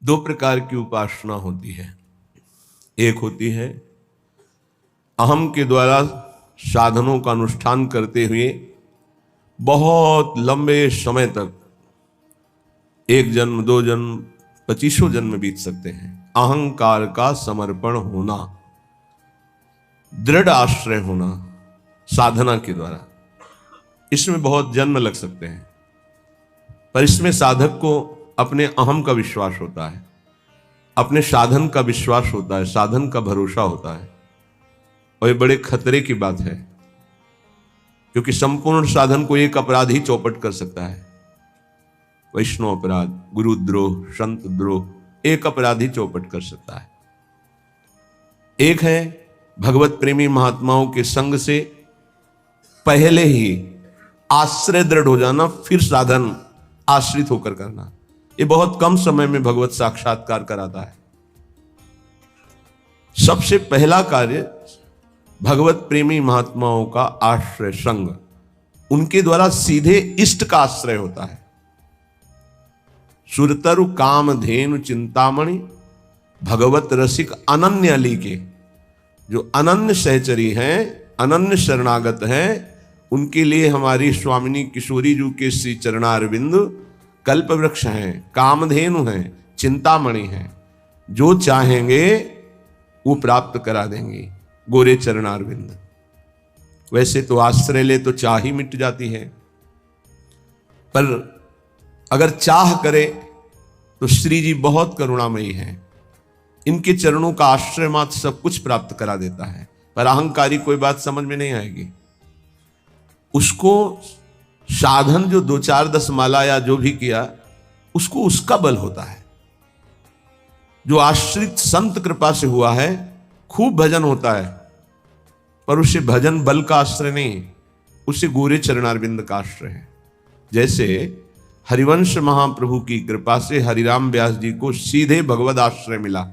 दो प्रकार की उपासना होती है। एक होती है अहम के द्वारा साधनों का अनुष्ठान करते हुए बहुत लंबे समय तक, एक जन्म, दो जन्म, 25 जन्म बीत सकते हैं, अहंकार का समर्पण होना, दृढ़ आश्रय होना साधना के द्वारा। इसमें बहुत जन्म लग सकते हैं, पर इसमें साधक को अपने अहम का विश्वास होता है, अपने साधन का विश्वास होता है, साधन का भरोसा होता है। और ये बड़े खतरे की बात है, क्योंकि संपूर्ण साधन को एक अपराध ही चौपट कर सकता है। वैष्णव अपराध, गुरुद्रोह, संत द्रोह, एक अपराध ही चौपट कर सकता है। एक है भगवत प्रेमी महात्माओं के संग से पहले ही आश्रय दृढ़ हो जाना, फिर साधन आश्रित होकर करना। ये बहुत कम समय में भगवत साक्षात्कार कराता है। सबसे पहला कार्य भगवत प्रेमी महात्माओं का आश्रय संग, उनके द्वारा सीधे इष्ट का आश्रय होता है। सुरतरु कामधेनु चिंतामणि भगवत रसिक अनन्य अली के, जो अनन्य सहचरी हैं, अनन्य शरणागत हैं, उनके लिए हमारी स्वामिनी किशोरी जी के श्री चरणारविंद कल्प वृक्ष हैं, कामधेनु हैं, चिंतामणि हैं। जो चाहेंगे वो प्राप्त करा देंगे गोरे चरणारविंद। वैसे तो आश्रय ले तो चाह ही मिट जाती है, पर अगर चाह करे तो श्री जी बहुत करुणामयी हैं, इनके चरणों का आश्रय मात्र सब कुछ प्राप्त करा देता है। पर अहंकारी कोई बात समझ में नहीं आएगी, उसको साधन जो 2-4-10 माला या जो भी किया, उसको उसका बल होता है। जो आश्रित संत कृपा से हुआ है, खूब भजन होता है, पर उसे भजन बल का आश्रय नहीं, उसे गोरे चरणारविंद का आश्रय है। जैसे हरिवंश महाप्रभु की कृपा से हरिराम व्यास जी को सीधे भगवद आश्रय मिला।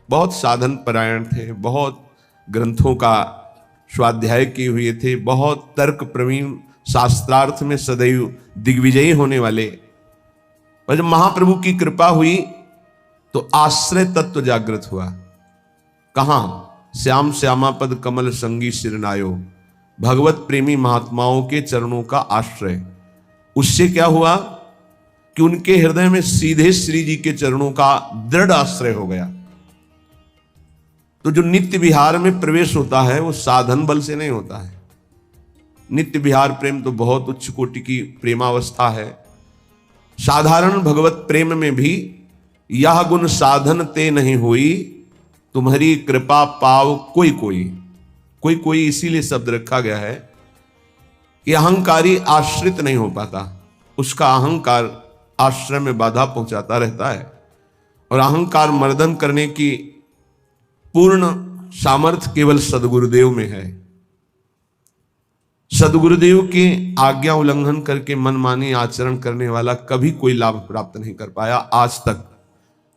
बहुत साधन परायण थे, बहुत ग्रंथों का स्वाध्याय किए हुए थे, बहुत तर्क प्रवीण, शास्त्रार्थ में सदैव दिग्विजयी होने वाले। पर जब महाप्रभु की कृपा हुई तो आश्रय तत्व जागृत हुआ। कहां? श्याम श्यामा पद कमल संगी सिरनायो, भगवत प्रेमी महात्माओं के चरणों का आश्रय। उससे क्या हुआ कि उनके हृदय में सीधे श्री जी के चरणों का दृढ़ आश्रय हो गया। तो जो नित्य विहार में प्रवेश होता है वो साधन बल से नहीं होता है। नित्य विहार प्रेम तो बहुत उच्च कोटि की प्रेमावस्था है। साधारण भगवत प्रेम में भी यह गुण साधन ते नहीं हुई, तुम्हारी कृपा पाव कोई कोई। कोई कोई इसीलिए शब्द रखा गया है कि अहंकारी आश्रित नहीं हो पाता, उसका अहंकार आश्रय में बाधा पहुंचाता रहता है। और अहंकार मर्दन करने की पूर्ण सामर्थ्य केवल सदगुरुदेव में है। सदगुरुदेव की आज्ञा उल्लंघन करके मनमानी आचरण करने वाला कभी कोई लाभ प्राप्त नहीं कर पाया आज तक।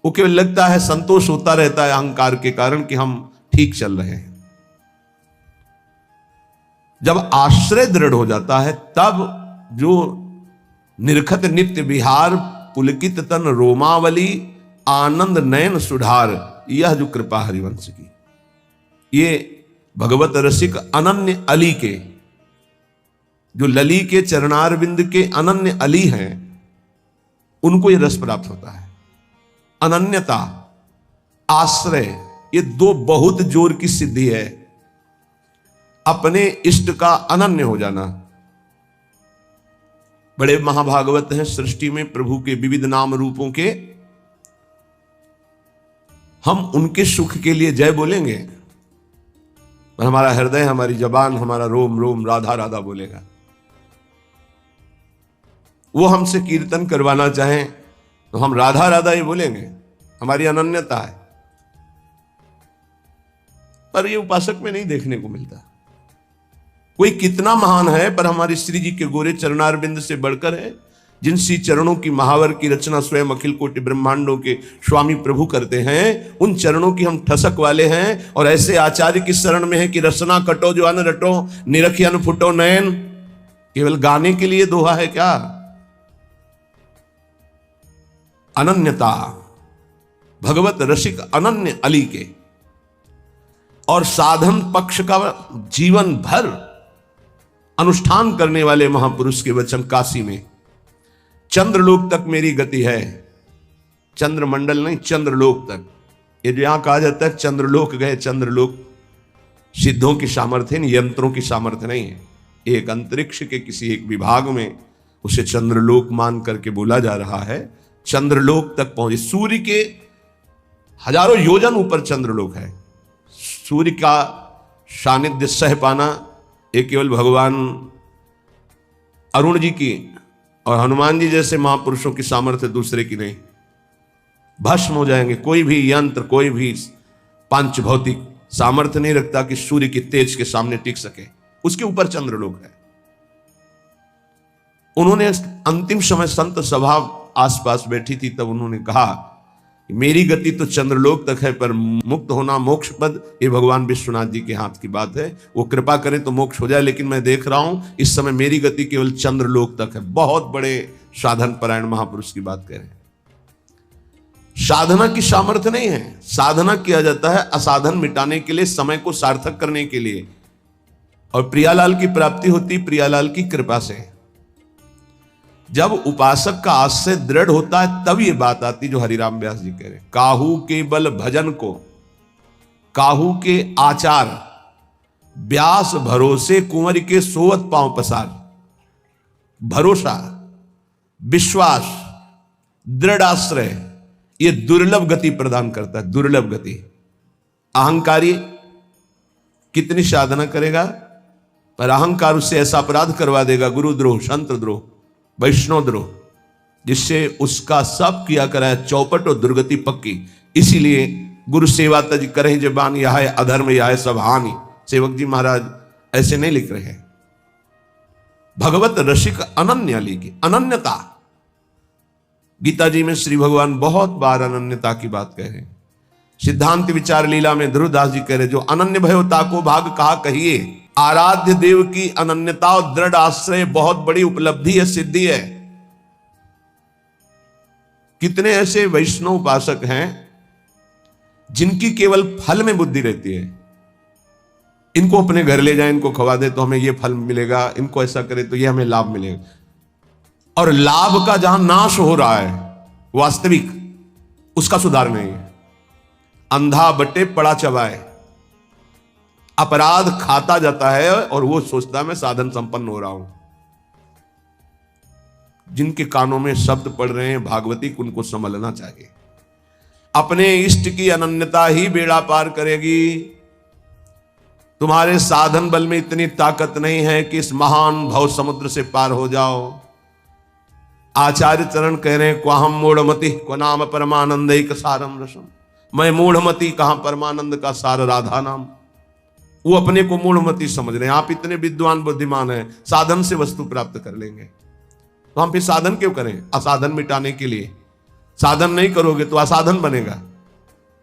वो केवल लगता है, संतोष होता रहता है अहंकार के कारण कि हम ठीक चल रहे हैं। जब आश्रय दृढ़ हो जाता है तब जो निरखत नित्य विहार पुलकित तन रोमावली आनंद नयन सुधार, यह जो कृपा हरिवंश की, ये भगवत रसिक अनन्य अली के, जो लली के चरणारविंद के अनन्य अली हैं, उनको ये रस प्राप्त होता है। अनन्यता, आश्रय, ये दो बहुत जोर की सिद्धि है। अपने इष्ट का अनन्य हो जाना। बड़े महाभागवत हैं सृष्टि में प्रभु के विविध नाम रूपों के, हम उनके सुख के लिए जय बोलेंगे, पर हमारा हृदय, हमारी जबान, हमारा रोम रोम राधा राधा बोलेगा। वो हमसे कीर्तन करवाना चाहें तो हम राधा राधा ही बोलेंगे, हमारी अनन्यता है। पर ये उपासक में नहीं देखने को मिलता। कोई कितना महान है, पर हमारे श्री जी के गोरे चरणारविंद से बढ़कर है, जिन श्री चरणों की महावर की रचना स्वयं अखिल कोटि ब्रह्मांडों के स्वामी प्रभु करते हैं, उन चरणों की हम ठसक वाले हैं। और ऐसे आचार्य की शरण में है कि रसना कटो जो अन रटो, निरखी अन फुटो नयन। केवल गाने के लिए दोहा है क्या? अनन्यता, भगवत रसिक अनन्य अली के, और साधन पक्ष का जीवन भर अनुष्ठान करने वाले महापुरुष के वचन काशी में, चंद्रलोक तक मेरी गति है, चंद्रमंडल नहीं चंद्रलोक तक। ये जो यहां कहा जाता है चंद्रलोक गए, चंद्रलोक सिद्धों की सामर्थ्य नहीं, यंत्रों की सामर्थ्य नहीं है। एक अंतरिक्ष के किसी एक विभाग में उसे चंद्रलोक मान करके बोला जा रहा है। चंद्रलोक तक पहुंचे, सूर्य के हजारों योजन ऊपर चंद्रलोक है। सूर्य का सानिध्य सह पाना ये केवल भगवान अरुण जी की और हनुमान जी जैसे महापुरुषों की सामर्थ्य, दूसरे की नहीं। भस्म हो जाएंगे। कोई भी यंत्र, कोई भी पांच भौतिक सामर्थ्य नहीं रखता कि सूर्य की तेज के सामने टिक सके। उसके ऊपर चंद्रलोक है। उन्होंने अंतिम समय संत सभा आसपास बैठी थी, तब उन्होंने कहा मेरी गति तो चंद्रलोक तक है, पर मुक्त होना मोक्ष पद ये भगवान विश्वनाथ जी के हाथ की बात है। वो कृपा करें तो मोक्ष हो जाए, लेकिन मैं देख रहा हूं इस समय मेरी गति केवल चंद्रलोक तक है। बहुत बड़े साधन परायण महापुरुष की बात कह रहे हैं। साधना की सामर्थ्य नहीं है। साधना किया जाता है असाधन मिटाने के लिए, समय को सार्थक करने के लिए, और प्रियालाल की प्राप्ति होती प्रियालाल की कृपा से। जब उपासक का आशय दृढ़ होता है तब ये बात आती जो हरिराम व्यास जी कह रहे हैं, काहू के बल भजन को, काहू के आचार, व्यास भरोसे कुंवर के सोवत पांव पसार। भरोसा, विश्वास, दृढ़ आश्रय ये दुर्लभ गति प्रदान करता है, दुर्लभ गति। अहंकारी कितनी साधना करेगा, पर अहंकार उससे ऐसा अपराध करवा देगा, गुरुद्रोह, संत द्रोह, वैष्णव द्रोह, जिससे उसका सब किया कराया चौपट और दुर्गति पक्की। इसीलिए गुरु सेवा तज करें जबान, यह है अधर्म, यह है सब हानि। सेवक जी महाराज ऐसे नहीं लिख रहे हैं। भगवत रसिक अनन्य अली की अनन्यता, गीता जी में श्री भगवान बहुत बार अनन्यता की बात कह रहे हैं। सिद्धांत विचार लीला में ध्रुवदास जी कह रहे जो अनन्य भयोता को भाग कहा कहिए। आराध्य देव की अनन्यता और दृढ़ आश्रय बहुत बड़ी उपलब्धि है, सिद्धि है। कितने ऐसे वैष्णव उपासक हैं जिनकी केवल फल में बुद्धि रहती है। इनको अपने घर ले जाए, इनको खवा दे तो हमें ये फल मिलेगा, इनको ऐसा करे तो ये हमें लाभ मिलेगा, और लाभ का जहां नाश हो रहा है वास्तविक, उसका सुधार नहीं है। अंधा बटे पड़ा चबाए, अपराध खाता जाता है और वो सोचता है मैं साधन संपन्न हो रहा हूं। जिनके कानों में शब्द पड़ रहे हैं भागवती, उनको संभलना चाहिए। अपने इष्ट की अनन्यता ही बेड़ा पार करेगी। तुम्हारे साधन बल में इतनी ताकत नहीं है कि इस महान भव समुद्र से पार हो जाओ। आचार्य चरण कह रहे हैं, क्वाहम मूढ़मति को नाम परमानंद एक सारम रसम। मैं मूढ़मति, कहां परमानंद का सार राधा नाम। वो अपने को मूढ़मति समझ रहे हैं। आप इतने विद्वान बुद्धिमान हैं, साधन से वस्तु प्राप्त कर लेंगे, तो हम फिर साधन क्यों करें? असाधन मिटाने के लिए। साधन नहीं करोगे तो असाधन बनेगा।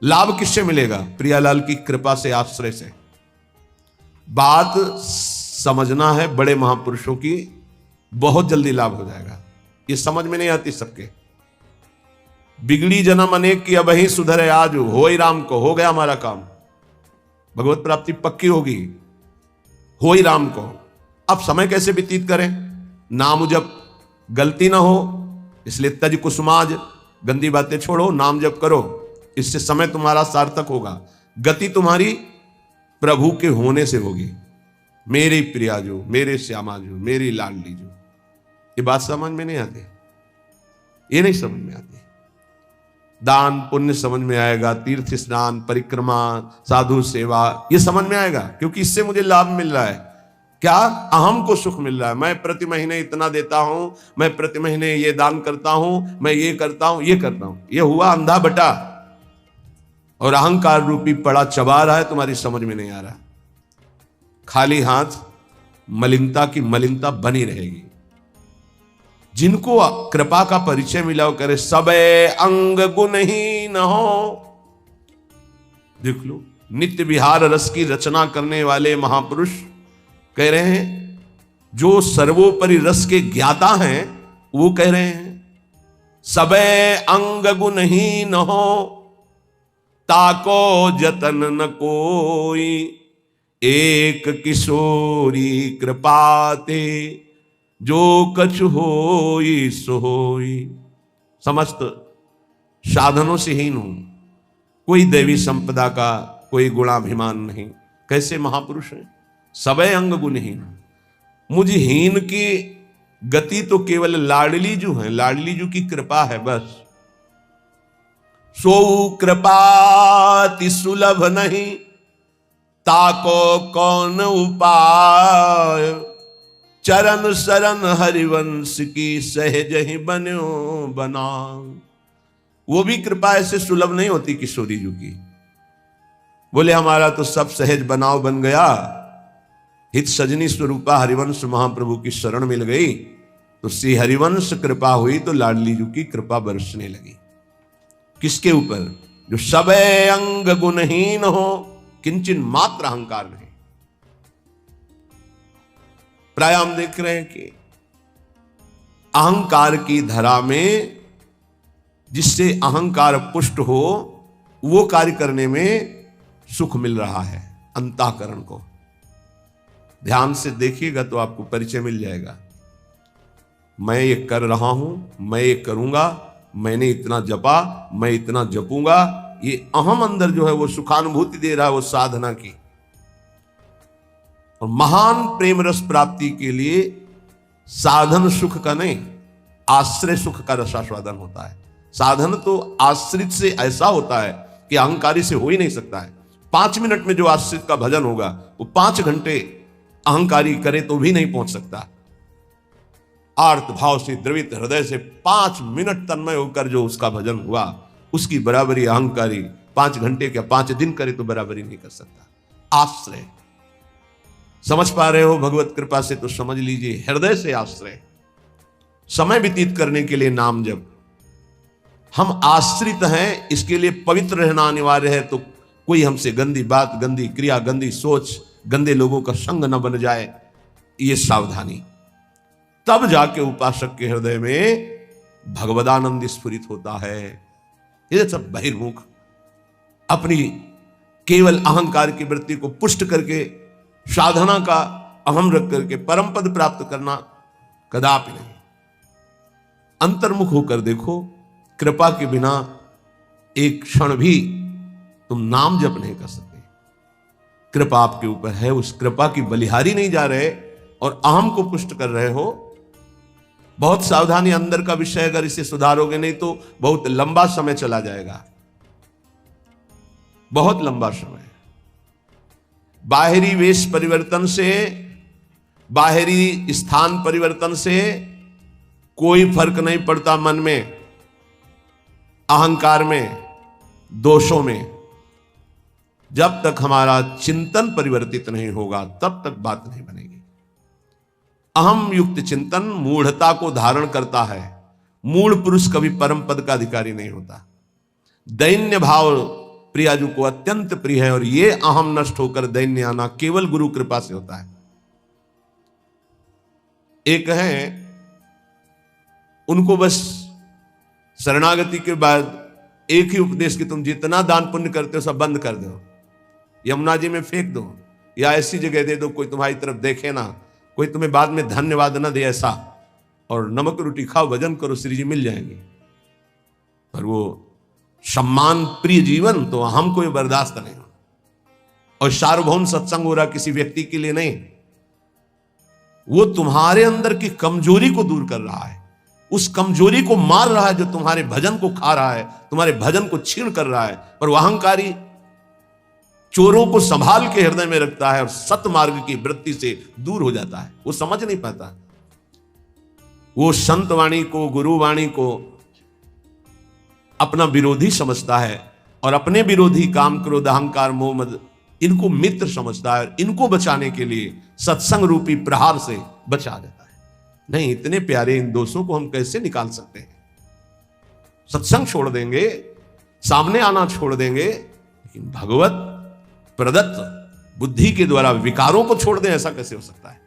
लाभ किससे मिलेगा? प्रियालाल की कृपा से, आश्रय से। बात समझना है बड़े महापुरुषों की, बहुत जल्दी लाभ हो जाएगा। ये समझ में नहीं आती सबके। बिगड़ी जन्म अनेक की अब ही सुधरे आज, हो ही राम को, हो गया हमारा काम। भगवत प्राप्ति पक्की होगी, हो ही राम को। अब समय कैसे व्यतीत करें? नाम जब गलती ना हो, इसलिए तज कुसुमाज, गंदी बातें छोड़ो, नाम जप करो। इससे समय तुम्हारा सार्थक होगा। गति तुम्हारी प्रभु के होने से होगी। मेरी प्रिया जो, मेरे श्यामा जो, मेरी लाडली जो। ये बात समझ में नहीं आती, ये नहीं समझ में आती। दान पुण्य समझ में आएगा, तीर्थ स्नान, परिक्रमा, साधु सेवा, ये समझ में आएगा, क्योंकि इससे मुझे लाभ मिल रहा है। क्या? अहम को सुख मिल रहा है। मैं प्रति महीने इतना देता हूं, मैं प्रति महीने ये दान करता हूं, मैं ये करता हूं, ये करता हूं। ये हुआ अंधा बटा, और अहंकार रूपी पड़ा चबा रहा है, तुम्हारी समझ में नहीं आ रहा। खाली हाथ मलिनता की मलिनता बनी रहेगी। जिनको कृपा का परिचय मिला वो करे सबे अंग गुणहीन हो। देख लो, नित्य विहार रस की रचना करने वाले महापुरुष कह रहे हैं, जो सर्वोपरि रस के ज्ञाता हैं वो कह रहे हैं सबे अंग गुणहीन हो। ताको जतन न कोई, एक किशोरी कृपाते, जो कछु होई सो होई। समस्त साधनों से हीन हूं, कोई देवी संपदा का कोई गुणाभिमान नहीं। कैसे महापुरुष हैं, सबे अंग गुणहीन। मुझ हीन की गति तो केवल लाडली जू है, लाडली जू की कृपा है बस। सो कृपाति सुलभ नहीं, ताको कौन उपाय, चरण शरण हरिवंश की सहज ही बन्यो बना। वो भी कृपा ऐसे सुलभ नहीं होती किशोरी जी की। बोले हमारा तो सब सहज बनाव बन गया, हित सजनी स्वरूपा हरिवंश महाप्रभु की शरण मिल गई, तो श्री हरिवंश कृपा हुई तो लाडली जी की कृपा बरसने लगी। किसके ऊपर? जो सबे अंग गुणहीन हो, किंचन मात्र अहंकार नहीं। प्राय हम देख रहे हैं कि अहंकार की धरा में जिससे अहंकार पुष्ट हो, वो कार्य करने में सुख मिल रहा है अंतःकरण को। ध्यान से देखिएगा तो आपको परिचय मिल जाएगा। मैं ये कर रहा हूं, मैं ये करूंगा, मैंने इतना जपा, मैं इतना जपूंगा, ये अहम अंदर जो है वो सुखानुभूति दे रहा है, वो साधना की। और महान प्रेम रस प्राप्ति के लिए साधन सुख का नहीं, आश्रय सुख का रसास्वादन होता है। साधन तो आश्रित से ऐसा होता है कि अहंकारी से हो ही नहीं सकता है। 5 मिनट में जो आश्रित का भजन होगा, वो 5 घंटे अहंकारी करे तो भी नहीं पहुंच सकता। आर्त भाव से द्रवित हृदय से 5 मिनट तन्मय होकर जो उसका भजन हुआ, उसकी बराबरी अहंकारी 5 घंटे क्या 5 दिन करे तो बराबरी नहीं कर सकता। आश्रय समझ पा रहे हो? भगवत कृपा से तो समझ लीजिए, हृदय से आश्रय। समय व्यतीत करने के लिए नाम जप। हम आश्रित हैं, इसके लिए पवित्र रहना अनिवार्य है। तो कोई हमसे गंदी बात, गंदी क्रिया, गंदी सोच, गंदे लोगों का संग न बन जाए, ये सावधानी। तब जाके उपासक के हृदय में भगवदानंद स्फुरित होता है। ये सब बहिर्मुख अपनी केवल अहंकार की वृत्ति को पुष्ट करके साधना का अहम रख करके परम पद प्राप्त करना कदापि नहीं। अंतर्मुख होकर देखो, कृपा के बिना एक क्षण भी तुम नाम जप नहीं कर सकते। कृपा आपके ऊपर है, उस कृपा की बलिहारी नहीं जा रहे और अहम को पुष्ट कर रहे हो। बहुत सावधानी, अंदर का विषय अगर इसे सुधारोगे नहीं तो बहुत लंबा समय चला जाएगा, बहुत लंबा समय। बाहरी वेश परिवर्तन से, बाहरी स्थान परिवर्तन से कोई फर्क नहीं पड़ता मन में, अहंकार में, दोषों में। जब तक हमारा चिंतन परिवर्तित नहीं होगा तब तक बात नहीं बनेगी। अहम युक्त चिंतन मूढ़ता को धारण करता है। मूढ़ पुरुष कभी परम पद का अधिकारी नहीं होता। दैन्य भाव प्रियाजू को अत्यंत प्रिय है और ये अहम नष्ट होकर दैन्य आना केवल गुरु कृपा से होता है। एक है, उनको बस शरणागति के बाद एक ही उपदेश कि तुम जितना दान पुण्य करते हो सब बंद कर दो, यमुना जी में फेंक दो, या ऐसी जगह दे दो कोई तुम्हारी तरफ देखे ना, कोई तुम्हें बाद में धन्यवाद न दे ऐसा, और नमक रोटी खाओ, भजन करो, श्री जी मिल जाएंगे। पर वो सम्मान प्रिय जीवन तो हमको बर्दाश्त नहीं। और सार्वभौम सत्संग हो रहा किसी व्यक्ति के लिए नहीं, वो तुम्हारे अंदर की कमजोरी को दूर कर रहा है, उस कमजोरी को मार रहा है जो तुम्हारे भजन को खा रहा है, तुम्हारे भजन को छीन कर रहा है। पर वह अहंकारी चोरों को संभाल के हृदय में रखता है और सतमार्ग की वृत्ति से दूर हो जाता है। वो समझ नहीं पाता, वो संत वाणी को, गुरु वाणी को अपना विरोधी समझता है और अपने विरोधी काम, क्रोध, अहंकार, मोह, मद इनको मित्र समझता है और इनको बचाने के लिए सत्संग रूपी प्रहार से बचा देता है। नहीं, इतने प्यारे इन दोषों को हम कैसे निकाल सकते हैं? सत्संग छोड़ देंगे, सामने आना छोड़ देंगे, लेकिन भगवत प्रदत्त बुद्धि के द्वारा विकारों को छोड़ दें, ऐसा कैसे हो सकता है?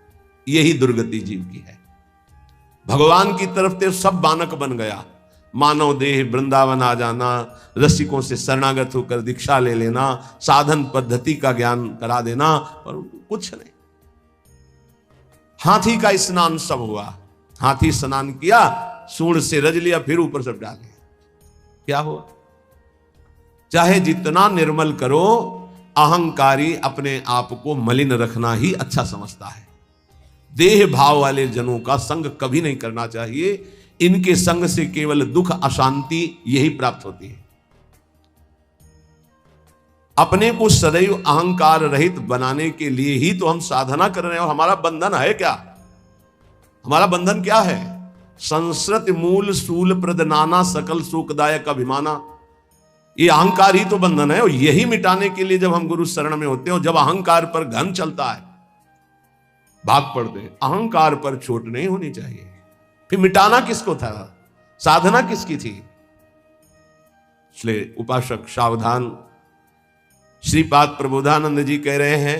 यही दुर्गति जीव की है। भगवान की तरफ से सब बानक बन गया, मानव देह वृंदावन आ जाना, रसिकों से शरणागत होकर दीक्षा ले लेना, साधन पद्धति का ज्ञान करा देना, और कुछ नहीं। हाथी का स्नान सब हुआ, हाथी स्नान किया, सूंड से रज लिया, फिर ऊपर सब डाल लिया, क्या हुआ? चाहे जितना निर्मल करो, अहंकारी अपने आप को मलिन रखना ही अच्छा समझता है। देह भाव वाले जनों का संग कभी नहीं करना चाहिए। इनके संग से केवल दुख, अशांति यही प्राप्त होती है। अपने को सदैव अहंकार रहित बनाने के लिए ही तो हम साधना कर रहे हैं। और हमारा बंधन है क्या? हमारा बंधन क्या है? संस्कृत मूल सूल प्रद नाना सकल सुखदायक अभिमाना। ये अहंकार ही तो बंधन है। और यही मिटाने के लिए जब हम गुरु शरण में होते हैं, और जब अहंकार पर घन चलता है, भाग पड़ते हैं। अहंकार पर चोट नहीं होनी चाहिए। फिर मिटाना किसको था? साधना किसकी थी? इसलिए उपासक सावधान। श्रीपाद प्रबोधानंद जी कह रहे हैं,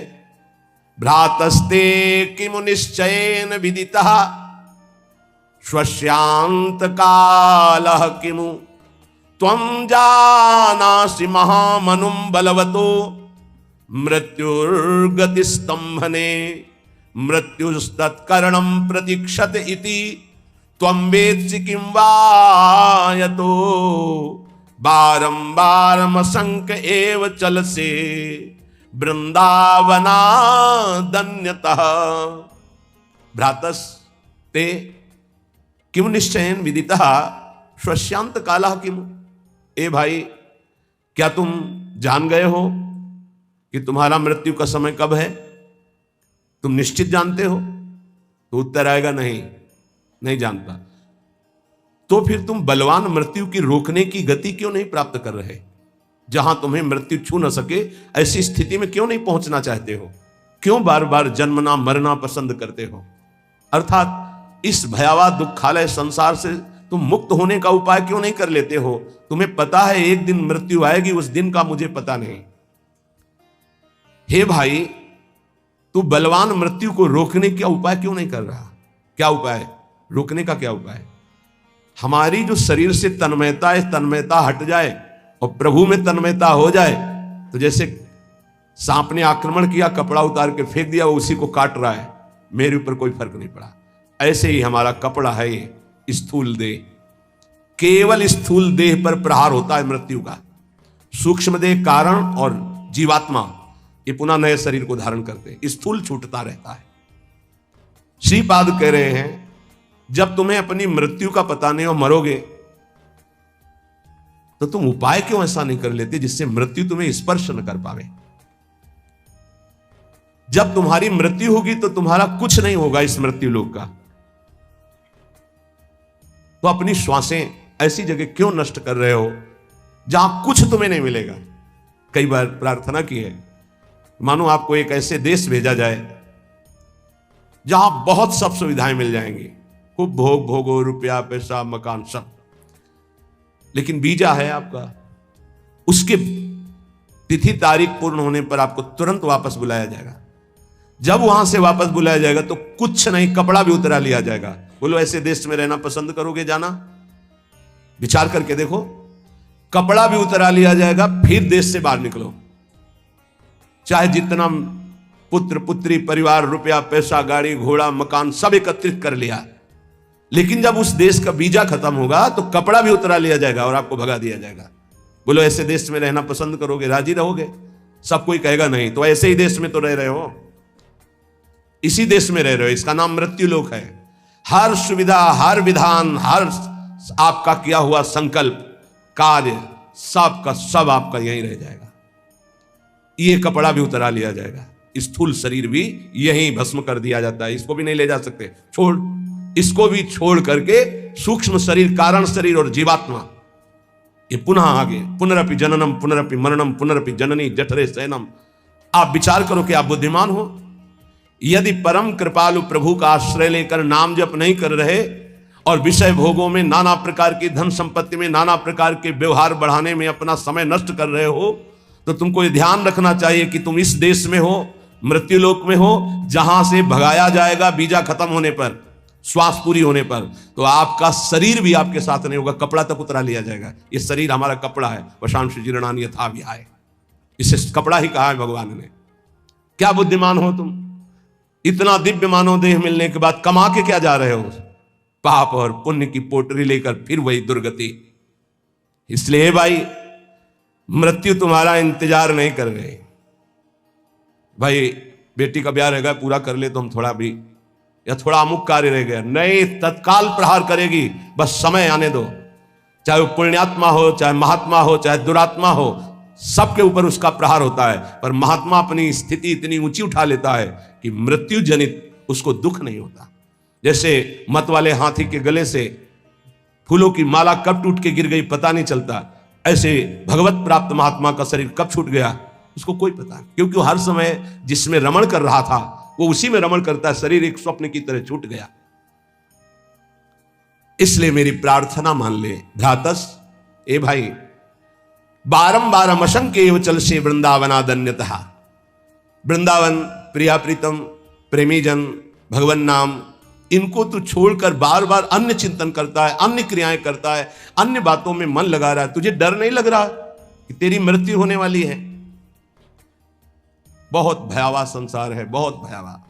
भ्रातस्ते किमु निश्चयेन विदितः स्वस्यांत कालः किमु त्वं जानासि महामनुं बलवतो मृत्युर्गति स्तंभने मृत्युस्तत्करणं प्रतीक्षत इति त्वं वेत्सि किं वा यतो बारंबारमसंक एव चलसे वृंदावनादन्यतः। भ्रातस्ते किम निश्चयेन विदितः स्वस्यांत कालः किम। ए भाई, क्या तुम जान गए हो कि तुम्हारा मृत्यु का समय कब है? तुम निश्चित जानते हो? तो उत्तर आएगा नहीं, नहीं जानता। तो फिर तुम बलवान मृत्यु की रोकने की गति क्यों नहीं प्राप्त कर रहे? जहां तुम्हें मृत्यु छू न सके ऐसी स्थिति में क्यों नहीं पहुंचना चाहते हो? क्यों बार बार जन्मना मरना पसंद करते हो? अर्थात इस भयावह दुखालय संसार से तुम मुक्त होने का उपाय क्यों नहीं कर लेते हो? तुम्हें पता है एक दिन मृत्यु आएगी, उस दिन का मुझे पता नहीं। हे भाई, तू बलवान मृत्यु को रोकने का उपाय क्यों नहीं कर रहा? क्या उपाय? रोकने का क्या उपाय? हमारी जो शरीर से तन्मयता है, तन्मयता हट जाए और प्रभु में तन्मयता हो जाए। तो जैसे सांप ने आक्रमण किया, कपड़ा उतार के फेंक दिया, वो उसी को काट रहा है, मेरे ऊपर कोई फर्क नहीं पड़ा। ऐसे ही हमारा कपड़ा है ये स्थूल देह। केवल स्थूल देह पर प्रहार होता है मृत्यु का। सूक्ष्म देह कारण और जीवात्मा ये पुनः नए शरीर को धारण करते हैं, स्थूल छूटता रहता है। श्रीपाद कह रहे हैं, जब तुम्हें अपनी मृत्यु का पता नहीं हो, मरोगे, तो तुम उपाय क्यों ऐसा नहीं कर लेते जिससे मृत्यु तुम्हें स्पर्श न कर पावे? जब तुम्हारी मृत्यु होगी तो तुम्हारा कुछ नहीं होगा इस मृत्यु लोक का। तो अपनी श्वासें ऐसी जगह क्यों नष्ट कर रहे हो जहां कुछ तुम्हें नहीं मिलेगा? कई बार प्रार्थना की है, मानो आपको एक ऐसे देश भेजा जाए जहां बहुत सब सुविधाएं मिल जाएंगी, खूब भोग भोगो, रुपया पैसा मकान सब, लेकिन वीजा है आपका, उसके तिथि तारीख पूर्ण होने पर आपको तुरंत वापस बुलाया जाएगा। जब वहां से वापस बुलाया जाएगा तो कुछ नहीं, कपड़ा भी उतरा लिया जाएगा। बोलो, ऐसे देश में रहना पसंद करोगे जाना? विचार करके देखो, कपड़ा भी उतरा लिया जाएगा, फिर देश से बाहर निकलो। चाहे जितना पुत्र पुत्री परिवार, रुपया पैसा, गाड़ी घोड़ा मकान सब एकत्रित कर लिया, लेकिन जब उस देश का वीजा खत्म होगा तो कपड़ा भी उतरा लिया जाएगा और आपको भगा दिया जाएगा। बोलो, ऐसे देश में रहना पसंद करोगे, राजी रहोगे? सब कोई कहेगा नहीं। तो ऐसे ही देश में तो रह रहे हो, इसी देश में रह रहे हो, इसका नाम मृत्यु लोक है। हर सुविधा, हर विधान, हर आपका किया हुआ संकल्प, कार्य, सब का सब आपका यहीं रह जाएगा। ये कपड़ा भी उतरा लिया जाएगा, स्थूल शरीर भी यहीं भस्म कर दिया जाता है, इसको भी नहीं ले जा सकते, छोड़, इसको भी छोड़ करके सूक्ष्म शरीर, कारण शरीर और जीवात्मा, ये पुनः आगे पुनरपि जननम पुनरपि मरणम पुनरपि जननी जठरे शयनम। आप विचार करो कि आप बुद्धिमान हो। यदि परम कृपालु प्रभु का आश्रय लेकर नाम जप नहीं कर रहे और विषय भोगों में, नाना प्रकार की धन संपत्ति में, नाना प्रकार के व्यवहार बढ़ाने में अपना समय नष्ट कर रहे हो, तो तुमको ये ध्यान रखना चाहिए कि तुम इस देश में हो, मृत्युलोक में हो, जहां से भगाया जाएगा वीजा खत्म होने पर। श्वास पूरी होने पर तो आपका शरीर भी आपके साथ नहीं होगा, कपड़ा तक उतरा लिया जाएगा। ये शरीर हमारा कपड़ा है, वशांश जीर्णानि यथा विहाय, इसे कपड़ा ही कहा है भगवान ने। क्या बुद्धिमान हो तुम, इतना दिव्य मानव देह मिलने के बाद कमा के क्या जा रहे हो? पाप और पुण्य की पोटरी लेकर फिर वही दुर्गति। इसलिए भाई मृत्यु तुम्हारा इंतजार नहीं कर रही। भाई बेटी का ब्याह रहेगा, पूरा कर ले तो हम थोड़ा भी, या थोड़ा अमुक कार्य रह गया, नहीं, तत्काल प्रहार करेगी, बस समय आने दो। चाहे वो पुण्यात्मा हो, चाहे महात्मा हो, चाहे दुरात्मा हो, सबके ऊपर उसका प्रहार होता है। पर महात्मा अपनी स्थिति इतनी ऊंची उठा लेता है कि मृत्यु जनित उसको दुख नहीं होता। जैसे मत वाले हाथी के गले से फूलों की माला कब टूट के गिर गई पता नहीं चलता, ऐसे भगवत प्राप्त महात्मा का शरीर कब छूट गया उसको कोई पता नहीं, क्योंकि वो हर समय जिसमें रमण कर रहा था वो उसी में रमण करता है। शरीर एक स्वप्न की तरह छूट गया। इसलिए मेरी प्रार्थना मान ले भ्रातस, ए भाई, बारंबार अशंक एव चल से वृंदावनादन्यतः। वृंदावन, प्रिया प्रीतम, प्रेमी जन, भगवान नाम, इनको तू छोड़कर बार बार अन्य चिंतन करता है, अन्य क्रियाएं करता है, अन्य बातों में मन लगा रहा है। तुझे डर नहीं लग रहा कि तेरी मृत्यु होने वाली है? बहुत भयावह संसार है, बहुत भयावह।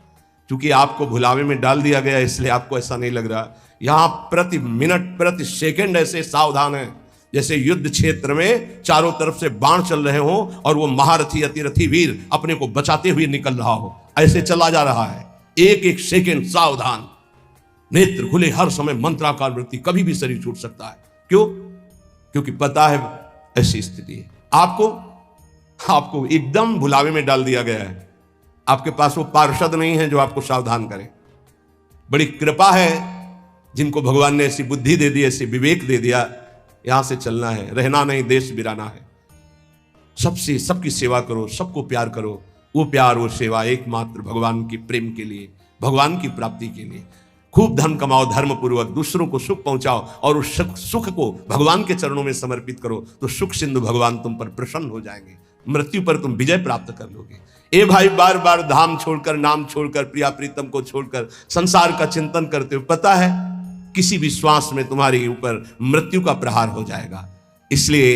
क्योंकि आपको भुलावे में डाल दिया गया इसलिए आपको ऐसा नहीं लग रहा। यहां प्रति मिनट प्रति सेकंड ऐसे सावधान है जैसे युद्ध क्षेत्र में चारों तरफ से बाण चल रहे हो और वो महारथी अतिरथी वीर अपने को बचाते हुए निकल रहा हो, ऐसे चला जा रहा है। एक एक सेकंड सावधान, नेत्र खुले हर समय, मंत्राकार वृत्ति, कभी भी शरीर छूट सकता है। क्यों? क्योंकि पता है ऐसी स्थिति है। आपको एकदम भुलावे में डाल दिया गया है। आपके पास वो पार्षद नहीं है जो आपको सावधान करे। बड़ी कृपा है जिनको भगवान ने ऐसी बुद्धि दे दी, ऐसी विवेक दे दिया, यहां से चलना है, रहना नहीं, देश बिराना है। सबसे सबकी सेवा करो, सबको प्यार करो। वो प्यार, वो सेवा एकमात्र भगवान की प्रेम के लिए, भगवान की प्राप्ति के लिए। खूब धन कमाओ, धर्म पूर्वक दूसरों को सुख पहुंचाओ और उस सुख को भगवान के चरणों में समर्पित करो, तो सुख सिंधु भगवान तुम पर प्रसन्न हो जाएंगे। मृत्यु पर तुम विजय प्राप्त कर लोगे। ए भाई, बार बार धाम छोड़कर, नाम छोड़कर, प्रिया प्रीतम को छोड़कर संसार का चिंतन करते हो, पता है किसी भी श्वास में तुम्हारे ऊपर मृत्यु का प्रहार हो जाएगा। इसलिए